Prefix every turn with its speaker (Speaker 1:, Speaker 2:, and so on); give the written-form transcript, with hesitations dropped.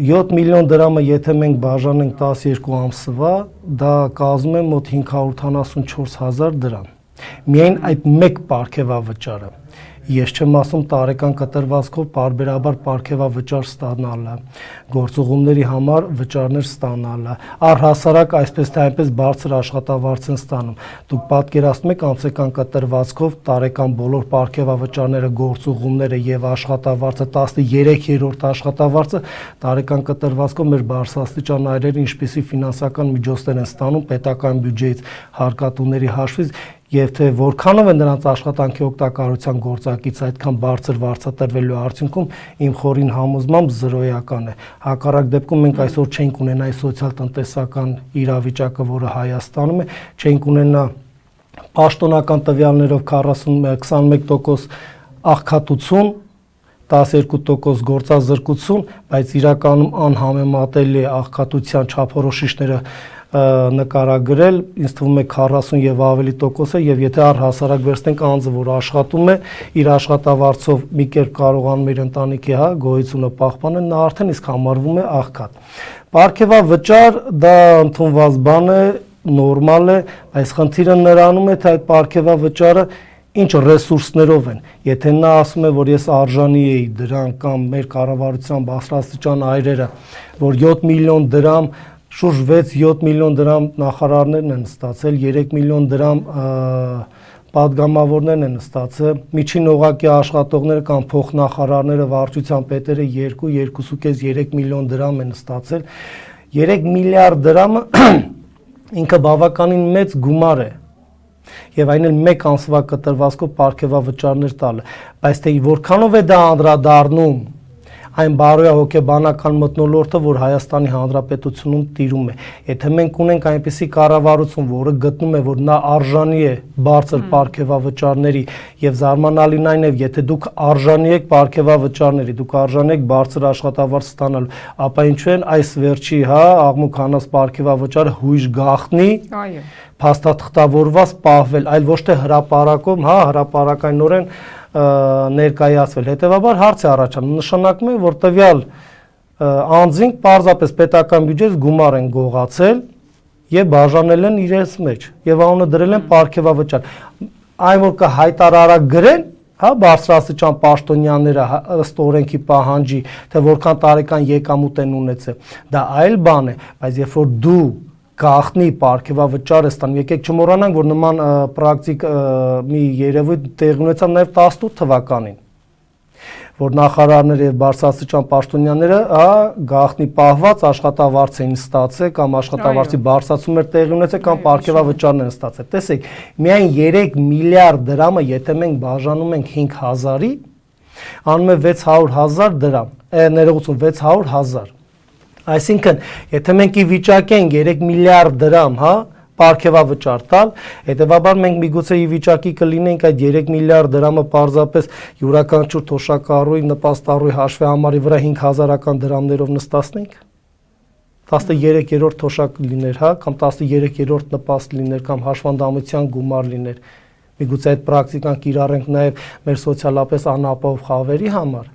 Speaker 1: 7 միլիոն դրամը եթե մենք բաժանենք 12 ամսվա, դա կազմում է մոտ 574,000 դրամ։ Միայն այդ մեկ պարգևավճարը։ Ես չեմ ասում տարեկան կտրվածքով պարբերաբար պարգևավճար ստանալը, գործուղումների համար վճարներ ստանալը, առհասարակ այսպես թե այնպես բարձր աշխատավարձ են ստանում։ Դուք պատկերացնում եք ամսական կտրվածքով տարեկան բոլոր պարգևավճարները, գործուղումները եւ աշխատավարձը 13-րդ աշխատավարձը տարեկան կտրվածքով մեր բարձրաստիճան այրերը ինչպիսի ֆինանսական միջոցներ են ստանում պետական բյուջեից, հարկատուների հաշվից եւ թե որքանով է նրանց աշխատանքի օգտակարության գործակից այդքան բարձր վարձատրվելու արդյունքում իմ խորին համոզմամբ զրոյական է։ Հակառակ դեպքում մենք այսօր չենք ունենա այս սոցիալ-տնտեսական իրավիճակը, որը Հայաստանում է, չենք ունենա պաշտոնական տվյալներով 21% աղքատություն, 12% գործազրկություն, բայց իրականում անհամեմատելի աղքատության չափորոշիչները նկարագրել, ինձ թվում է 40 եւ ավելի տոկոս է, եւ եթե առհասարակ վերցնենք անձը, որ աշխատում է, իր աշխատավարձով մի կերպ կարողանում իր ընտանիքի գոյությունը պահպանել, նա արդեն իսկ համարվում է աղքատ։ Պարգևավճար դա ընդունված բան է, նորմալ է, այս խնդիրը նրանում է, թե այդ պարգևավճարը ինչ ռեսուրսներով են։ Եթե նա ասում է, որ ես արժանի էի դրան կամ մեր կառավարության բարձրաստիճան այրերը, որ 7 միլիոն դրամ շուրջ 6-7 միլիոն դրամ նախարարներն են ստացել, 3 միլիոն դրամ պատգամավորներն են ստացել, միջին օղակի աշխատողները կամ փոխնախարարները, վարչության պետերը 2-2.5-3 միլիոն դրամ են ստացել։ 3 միլիարդ դրամը ինքը բավականին մեծ գումար է։ Եվ այն էլ մեկ ամսվա կտրվածքով պարգևավճարներ տալը, բայց թե որքանով է դա անդրադառնում այն բարոյահոգեբանական մթնոլորտը, որ Հայաստանի Հանրապետությունում տիրում է։ Եթե մենք ունենք այնպիսի կառավարություն, որը գտնում է, որ նա արժանի է բարձր պարգևավճարների, եւ զարմանալին այն է, եթե դուք արժանի եք պարգևավճարների, դուք արժանի եք բարձր աշխատավարձ ստանալու, ապա ինչու են այս վերջի, աղմուկ հանած պարգևավճարը հույժ գաղտնի, փաստաթղթավորված պահվել, այլ ոչ թե հրապարակում, հրապարակայնորեն ներկայացվել։ Հետևաբար հարց է առաջանում, նշանակում է, որ տվյալ անձին պարզապես պետական բյուջեից գումար են գողացել եւ բաժանել են իրենց մեջ եւ անունը դրել են պարգևավճար։ Այն որ կհայտարարագրեն, բարձրաստիճան պաշտոնյաները ըստ օրենքի պահանջի, թե որքան տարեկան եկամուտ են ունեցել, դա այլ բան է, բայց երբ որ դու գաղտնի պարգևավճար է ստանում, եկեք չմոռանանք, որ նման պրակտիկ մի երևույթ տեղի ունեցավ նաև 18 թվականին, որ նախարարները եւ բարձրաստիճան պաշտոնյաները գաղտնի պահված աշխատավարձ էին ստացել կամ աշխատավարձի բարձրացում էր տեղի ունեցել կամ պարգևավճարներ են ստացել։ Տեսեք, միայն 3 միլիարդ դրամը, եթե մենք բաժանում ենք 5000-ի, անում է 600,000 դրամ, ներողություն 600,000։ Այսինքն, եթե մենք ի վիճակի ենք 3 միլիարդ դրամ, պարգևավճար տալ, հետևաբար մենք միգուցե ի վիճակի կլինենք այդ 3 միլիարդ դրամը պարզապես յուրաքանչյուր թոշակառուի, նպաստառուի հաշվի համարի վրա 5000-ական դրամներով նստացնենք, 13-րդ թոշակ լիներ, կամ 13-րդ նպաստ լիներ, կամ հաշվանդամության գումար լիներ։ Միգուցե այդ պրակտիկան կիրառենք նաև մեր սոցիալապես անապահով խավերի համար։